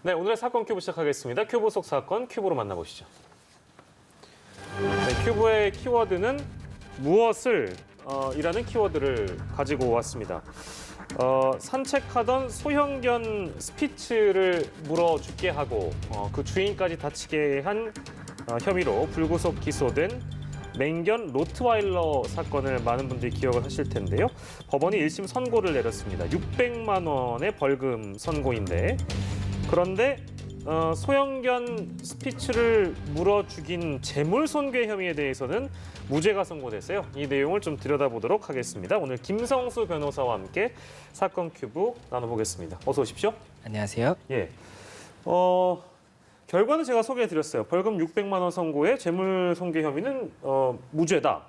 네, 오늘의 사건 큐브 시작하겠습니다. 큐브 속 사건 큐브로 만나보시죠. 네, 큐브의 키워드는 무엇을 이라는 키워드를 가지고 왔습니다. 산책하던 소형견 스피츠를 물어 죽게 하고 그 주인까지 다치게 한 혐의로 불구속 기소된 맹견 로트와일러 사건을 많은 분들이 기억을 하실 텐데요. 법원이 1심 선고를 내렸습니다. 600만 원의 벌금 선고인데 그런데 소형견 스피츠를 물어 죽인 재물손괴 혐의에 대해서는 무죄가 선고됐어요. 이 내용을 좀 들여다보도록 하겠습니다. 오늘 김성수 변호사와 함께 사건 큐브 나눠보겠습니다. 어서 오십시오. 안녕하세요. 예. 결과는 제가 소개해드렸어요. 벌금 600만 원 선고에 재물손괴 혐의는 무죄다.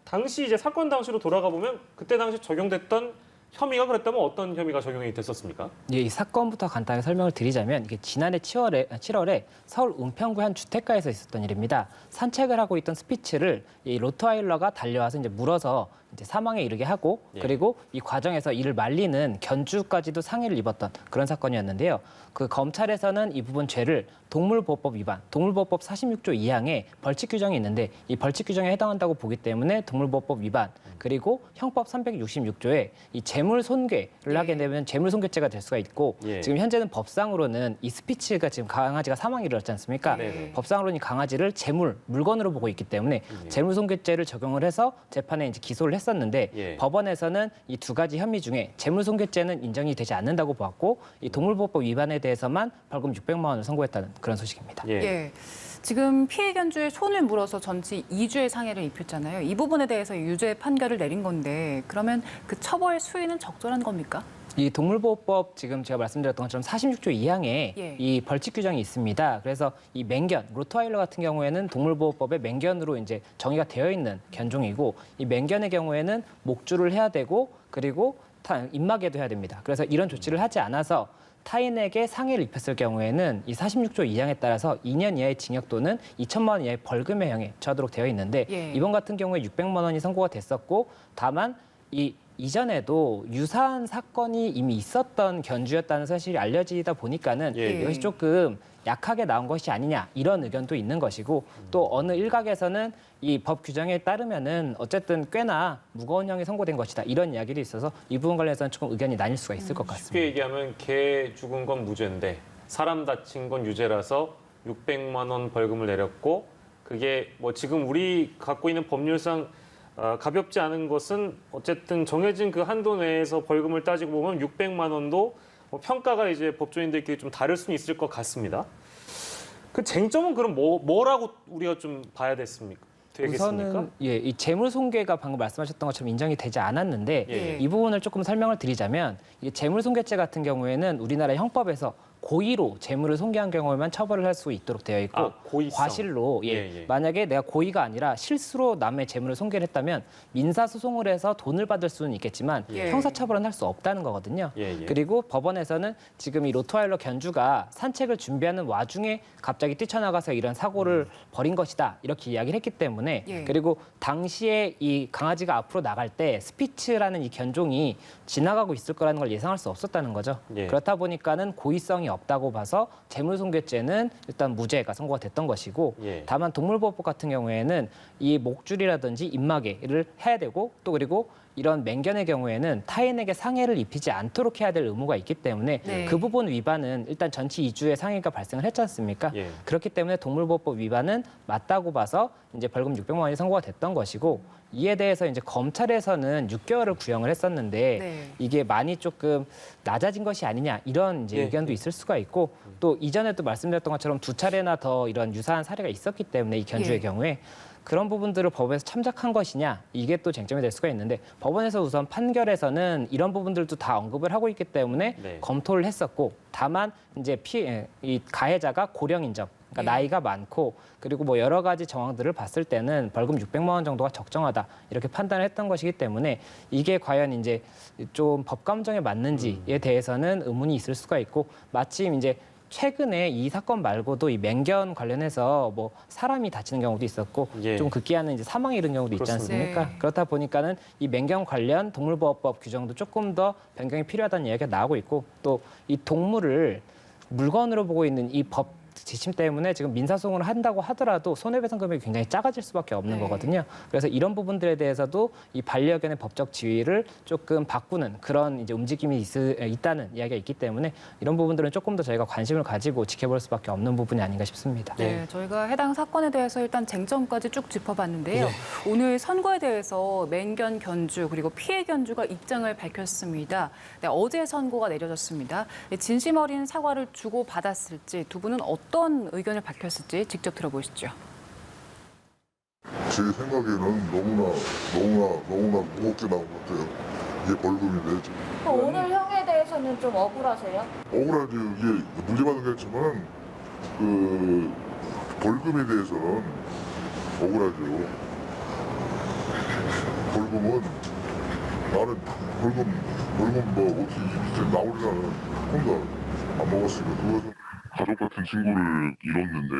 당시 이제 사건 당시로 돌아가 보면 그때 당시 적용됐던 혐의가 그랬다면 어떤 혐의가 적용이 됐었습니까? 예, 이 사건부터 간단히 설명을 드리자면 이게 지난해 7월에 서울 은평구 한 주택가에서 있었던 일입니다. 산책을 하고 있던 스피츠를 이 로트와일러가 달려와서 이제 물어서 이제 사망에 이르게 하고 그리고 이 과정에서 이를 말리는 견주까지도 상해를 입었던 그런 사건이었는데요. 그 검찰에서는 이 부분 죄를 동물보호법 위반, 동물보호법 46조 2항에 벌칙 규정이 있는데 이 벌칙 규정에 해당한다고 보기 때문에 동물보호법 위반 그리고 형법 366조에 이 재물손괴를 하게 되면 재물손괴죄가 될 수가 있고 지금 현재는 법상으로는 이 스피츠가 지금 강아지가 사망에 이르렀지 않습니까? 법상으로는 이 강아지를 재물, 물건으로 보고 있기 때문에 재물손괴죄를 적용을 해서 재판에 이제 기소를 했었는데 법원에서는 이 두 가지 혐의 중에 재물손괴죄는 인정이 되지 않는다고 보았고 이 동물보호법 위반에 대해서만 벌금 600만 원을 선고했다는 그런 소식입니다. 예. 지금 피해 견주의 손을 물어서 전치 2주의 상해를 입혔잖아요. 이 부분에 대해서 유죄 판결을 내린 건데 그러면 그 처벌 수위는 적절한 겁니까? 이 동물보호법 지금 제가 말씀드렸던 것처럼 46조 2항에 이 벌칙 규정이 있습니다. 그래서 이 맹견, 로트와일러 같은 경우에는 동물보호법에 맹견으로 이제 정의가 되어 있는 견종이고 이 맹견의 경우에는 목줄을 해야 되고 그리고 입마개도 해야 됩니다. 그래서 이런 조치를 하지 않아서 타인에게 상해를 입혔을 경우에는 이 46조 2항에 따라서 2년 이하의 징역 또는 2천만 원 이하의 벌금의 형에 처하도록 되어 있는데 이번 같은 경우에 600만 원이 선고가 됐었고 다만 이전에도 유사한 사건이 이미 있었던 견주였다는 사실이 알려지다 보니까는 이것이 조금 약하게 나온 것이 아니냐 이런 의견도 있는 것이고 또 어느 일각에서는 이 법 규정에 따르면은 어쨌든 꽤나 무거운 형이 선고된 것이다 이런 이야기도 있어서 이 부분 관련해서는 조금 의견이 나뉠 수가 있을 것 같습니다. 쉽게 얘기하면 개 죽은 건 무죄인데 사람 다친 건 유죄라서 600만 원 벌금을 내렸고 그게 뭐 지금 우리 갖고 있는 법률상 가볍지 않은 것은 어쨌든 정해진 그 한도 내에서 벌금을 따지고 보면 600만 원도 뭐 평가가 이제 법조인들끼리 좀 다를 수는 있을 것 같습니다. 그 쟁점은 그럼 뭐라고 우리가 좀 봐야 되겠습니까? 우선은 이 재물손괴가 방금 말씀하셨던 것처럼 인정이 되지 않았는데 이 부분을 조금 설명을 드리자면 이 재물손괴죄 같은 경우에는 우리나라 형법에서 고의로 재물을 손괴한 경우에만 처벌을 할 수 있도록 되어 있고 과실로 만약에 내가 고의가 아니라 실수로 남의 재물을 손괴를 했다면 민사소송을 해서 돈을 받을 수는 있겠지만 형사처벌은 할 수 없다는 거거든요. 그리고 법원에서는 지금 이 로트와일러 견주가 산책을 준비하는 와중에 갑자기 뛰쳐나가서 이런 사고를 벌인 것이다 이렇게 이야기를 했기 때문에 그리고 당시에 이 강아지가 앞으로 나갈 때 스피츠라는 이 견종이 지나가고 있을 거라는 걸 예상할 수 없었다는 거죠. 그렇다 보니까는 고의성이 없다고 봐서 재물손괴죄는 일단 무죄가 선고가 됐던 것이고 다만 동물보호법 같은 경우에는 이 목줄이라든지 입마개를 해야 되고 또 그리고 이런 맹견의 경우에는 타인에게 상해를 입히지 않도록 해야 될 의무가 있기 때문에 그 부분 위반은 일단 전치 2주의 상해가 발생을 했지 않습니까? 그렇기 때문에 동물보호법 위반은 맞다고 봐서 이제 벌금 600만 원이 선고가 됐던 것이고 이에 대해서 이제 검찰에서는 6개월을 구형을 했었는데 이게 많이 조금 낮아진 것이 아니냐 이런 이제 의견도 있을 수가 있고 또 이전에도 말씀드렸던 것처럼 2차례나 더 이런 유사한 사례가 있었기 때문에 이 견주의 경우에 그런 부분들을 법에서 참작한 것이냐 이게 또 쟁점이 될 수가 있는데 법원에서 우선 판결에서는 이런 부분들도 다 언급을 하고 있기 때문에 검토를 했었고 다만 이제 이 가해자가 고령 인정 그러니까 나이가 많고 그리고 뭐 여러 가지 정황들을 봤을 때는 벌금 600만 원 정도가 적정하다 이렇게 판단을 했던 것이기 때문에 이게 과연 이제 좀 법 감정에 맞는지에 대해서는 의문이 있을 수가 있고 마침 이제 최근에 이 사건 말고도 이 맹견 관련해서 뭐 사람이 다치는 경우도 있었고 좀 급기야는 이제 사망에 이른 경우도 있지 않습니까? 그렇다 보니까는 이 맹견 관련 동물보호법 규정도 조금 더 변경이 필요하다는 이야기가 나오고 있고 또 이 동물을 물건으로 보고 있는 이 법 지침 때문에 지금 민사소송을 한다고 하더라도 손해배상 금액이 굉장히 작아질 수밖에 없는 네. 거거든요. 그래서 이런 부분들에 대해서도 이 반려견의 법적 지위를 조금 바꾸는 그런 이제 움직임이 있다는 이야기가 있기 때문에 이런 부분들은 조금 더 저희가 관심을 가지고 지켜볼 수밖에 없는 부분이 아닌가 싶습니다. 네, 저희가 해당 사건에 대해서 일단 쟁점까지 쭉 짚어봤는데요. 오늘 선고에 대해서 맹견 견주 그리고 피해 견주가 입장을 밝혔습니다. 네, 어제 선고가 내려졌습니다. 네, 진심 어린 사과를 주고 받았을지 두 분은 어떤 의견을 밝혔을지 직접 들어보시죠. 제 생각에는 너무나 무겁게 나온 것 같아요. 이게 벌금인데 지금. 오늘 형에 대해서는 좀 억울하세요? 억울하지. 이게 문제받은 게 있지만 그 벌금에 대해서는 억울하죠. 벌금은 나는 벌금 뭐 어떻게 이제 나오려는 혼자 안 먹었으니까 그것은 가족 같은 친구를 잃었는데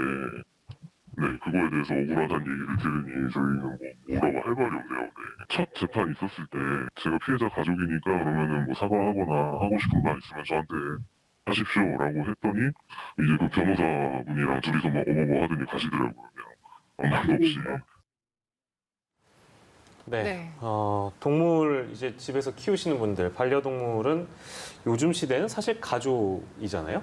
네, 그거에 대해서 억울하다는 얘기를 들으니 저희는 뭐 뭐라고 할 말이 없네요. 네. 첫 재판 있었을 때 제가 피해자 가족이니까 그러면은 뭐 사과하거나 하고 싶은 말 있으면 저한테 하십시오라고 했더니 이제 그 변호사분이랑 둘이서 막 어머머 하더니 가시더라고요. 그냥 아무 말 없이. 네. 네. 동물 이제 집에서 키우시는 분들, 반려동물은 요즘 시대는 사실 가족이잖아요.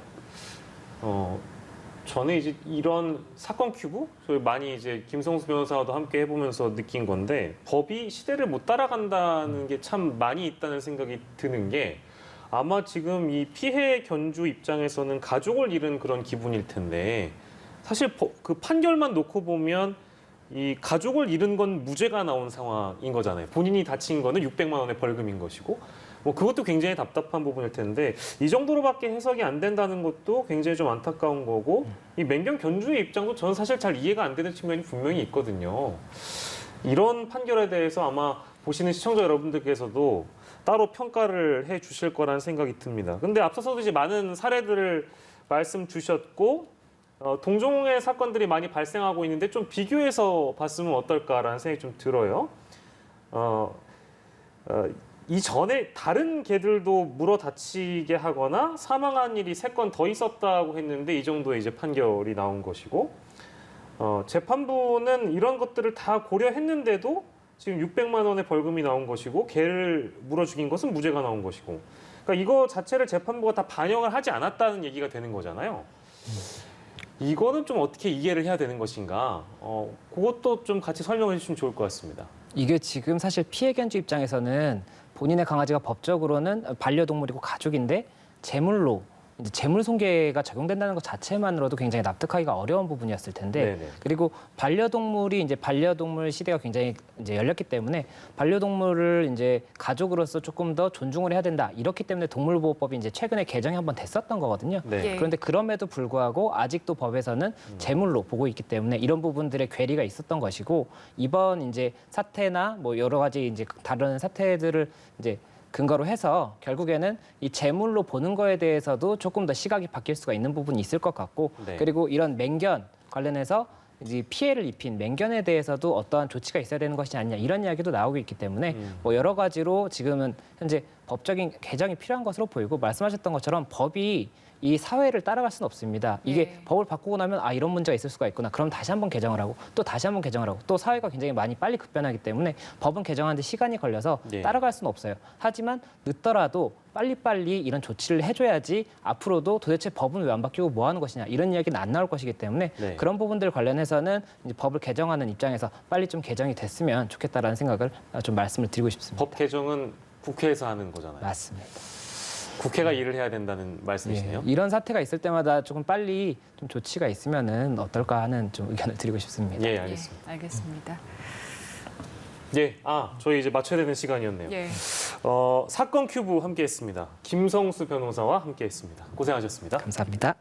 저는 이제 이런 사건 큐브 저희 많이 이제 김성수 변호사와도 함께 해보면서 느낀 건데 법이 시대를 못 따라간다는 게 참 많이 있다는 생각이 드는 게 아마 지금 이 피해 견주 입장에서는 가족을 잃은 그런 기분일 텐데 사실 그 판결만 놓고 보면 이 가족을 잃은 건 무죄가 나온 상황인 거잖아요. 본인이 다친 거는 600만 원의 벌금인 것이고 뭐 그것도 굉장히 답답한 부분일 텐데 이 정도로밖에 해석이 안 된다는 것도 굉장히 좀 안타까운 거고 이 맹견 견주의 입장도 저는 사실 잘 이해가 안 되는 측면이 분명히 있거든요. 이런 판결에 대해서 아마 보시는 시청자 여러분들께서도 따로 평가를 해 주실 거라는 생각이 듭니다. 근데 앞서서도 이제 많은 사례들을 말씀 주셨고 동종의 사건들이 많이 발생하고 있는데 좀 비교해서 봤으면 어떨까라는 생각이 좀 들어요. 이전에 다른 개들도 물어 다치게 하거나 사망한 일이 3건 더 있었다고 했는데 이 정도의 이제 판결이 나온 것이고 재판부는 이런 것들을 다 고려했는데도 지금 600만 원의 벌금이 나온 것이고 개를 물어 죽인 것은 무죄가 나온 것이고 그러니까 이거 자체를 재판부가 다 반영을 하지 않았다는 얘기가 되는 거잖아요. 이거는 좀 어떻게 이해를 해야 되는 것인가? 그것도 좀 같이 설명해 주시면 좋을 것 같습니다. 이게 지금 사실 피해 견주 입장에서는 본인의 강아지가 법적으로는 반려동물이고 가족인데 제물로 이제 재물 손괴가 적용된다는 것 자체만으로도 굉장히 납득하기가 어려운 부분이었을 텐데 네네. 그리고 반려동물이 이제 반려동물 시대가 굉장히 이제 열렸기 때문에 반려동물을 이제 가족으로서 조금 더 존중을 해야 된다 이렇기 때문에 동물보호법이 이제 최근에 개정이 한번 됐었던 거거든요. 네. 예. 그런데 그럼에도 불구하고 아직도 법에서는 재물로 보고 있기 때문에 이런 부분들의 괴리가 있었던 것이고 이번 이제 사태나 뭐 여러 가지 이제 다른 사태들을 이제 근거로 해서 결국에는 이 재물로 보는 거에 대해서도 조금 더 시각이 바뀔 수가 있는 부분이 있을 것 같고 네. 그리고 이런 맹견 관련해서 이제 피해를 입힌 맹견에 대해서도 어떠한 조치가 있어야 되는 것이 아니냐 이런 이야기도 나오고 있기 때문에 뭐 여러 가지로 지금은 현재 법적인 개정이 필요한 것으로 보이고 말씀하셨던 것처럼 법이 이 사회를 따라갈 수는 없습니다. 이게 네. 법을 바꾸고 나면 아 이런 문제가 있을 수가 있구나. 그럼 다시 한번 개정을 하고 또 다시 한번 개정을 하고 또 사회가 굉장히 많이 빨리 급변하기 때문에 법은 개정하는데 시간이 걸려서 네. 따라갈 수는 없어요. 하지만 늦더라도 빨리빨리 이런 조치를 해줘야지 앞으로도 도대체 법은 왜 안 바뀌고 뭐 하는 것이냐 이런 이야기는 안 나올 것이기 때문에 네. 그런 부분들 관련해서는 이제 법을 개정하는 입장에서 빨리 좀 개정이 됐으면 좋겠다라는 생각을 좀 말씀을 드리고 싶습니다. 법 개정은 국회에서 하는 거잖아요. 맞습니다. 국회가 일을 해야 된다는 말씀이시네요. 예, 이런 사태가 있을 때마다 조금 빨리 좀 조치가 있으면은 어떨까 하는 좀 의견을 드리고 싶습니다. 예, 알겠습니다. 예, 알겠습니다. 예, 저희 이제 맞춰야 되는 시간이었네요. 예. 사건 큐브 함께했습니다. 김성수 변호사와 함께했습니다. 고생하셨습니다. 감사합니다.